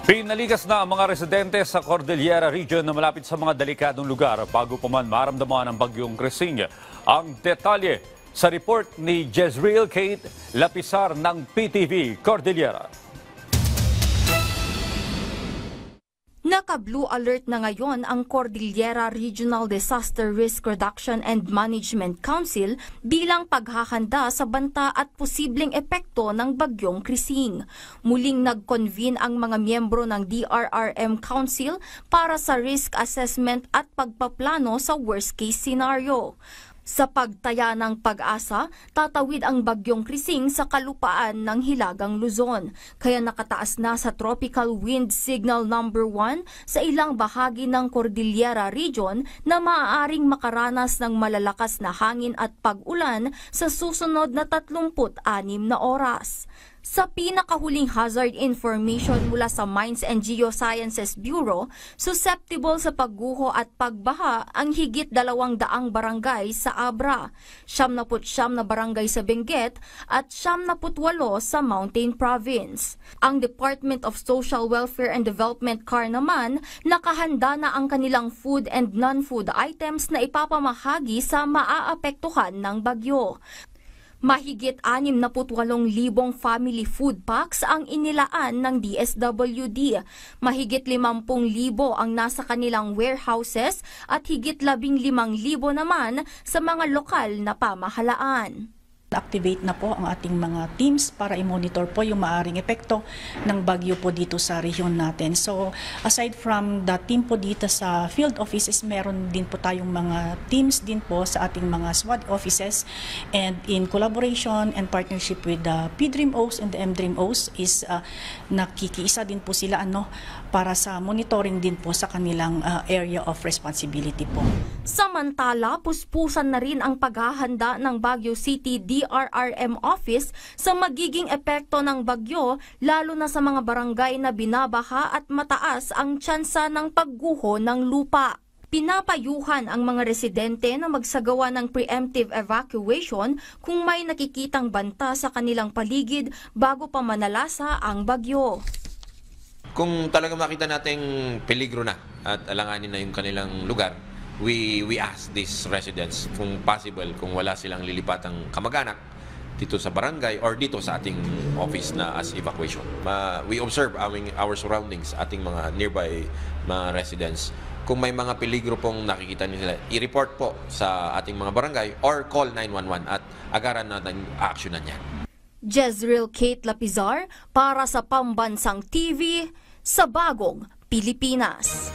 Pinaligas na ang mga residente sa Cordillera Region na malapit sa mga delikadong lugar bago pa man maramdaman ang bagyong Crising. Ang detalye sa report ni Jezreel Kate Lapisar ng PTV Cordillera. Naka-blue alert na ngayon ang Cordillera Regional Disaster Risk Reduction and Management Council bilang paghahanda sa banta at posibleng epekto ng bagyong Crising. Muling nag-convene ang mga miyembro ng DRRM Council para sa risk assessment at pagpaplano sa worst-case scenario. Sa pagtaya ng pag-asa, tatawid ang bagyong Crising sa kalupaan ng Hilagang Luzon. Kaya nakataas na sa Tropical Wind Signal number 1 sa ilang bahagi ng Cordillera Region na maaaring makaranas ng malalakas na hangin at pag-ulan sa susunod na 36 na oras. Sa pinakahuling hazard information mula sa Mines and Geosciences Bureau, susceptible sa pagguho at pagbaha ang higit 200 barangay sa Abra, 79 na barangay sa Benguet at 78 sa Mountain Province. Ang Department of Social Welfare and Development CAR naman, nakahanda na ang kanilang food and non-food items na ipapamahagi sa maaapektuhan ng bagyo. Mahigit 68,000 family food packs ang inilaan ng DSWD. Mahigit 50,000 ang nasa kanilang warehouses at higit 15,000 naman sa mga lokal na pamahalaan. Activate na po ang ating mga teams para i-monitor po yung maaring epekto ng bagyo po dito sa rehiyon natin. So aside from the team po dito sa field offices, meron din po tayong mga teams din po sa ating mga SWAT offices, and in collaboration and partnership with the PDRIMOs and the MDRIMOs is nakikiisa din po sila para sa monitoring din po sa kanilang area of responsibility po. Samantala, puspusan na rin ang paghahanda ng Baguio City DRRM office sa magiging epekto ng bagyo, lalo na sa mga barangay na binabaha at mataas ang tsansa ng pagguho ng lupa. Pinapayuhan ang mga residente na magsagawa ng preemptive evacuation kung may nakikitang banta sa kanilang paligid bago pa manalasa ang bagyo. Kung talaga makita nating peligro na at alanganin na yung kanilang lugar, we ask these residents kung possible, kung wala silang lilipatang kamag-anak dito sa barangay or dito sa ating office na as evacuation. We observe our surroundings, ating mga nearby mga residents. Kung may mga peligro pong nakikita nila, i-report po sa ating mga barangay or call 911 at agaran natin actionan yan. Jezreel Kate Lapisar para sa Pambansang TV sa Bagong Pilipinas.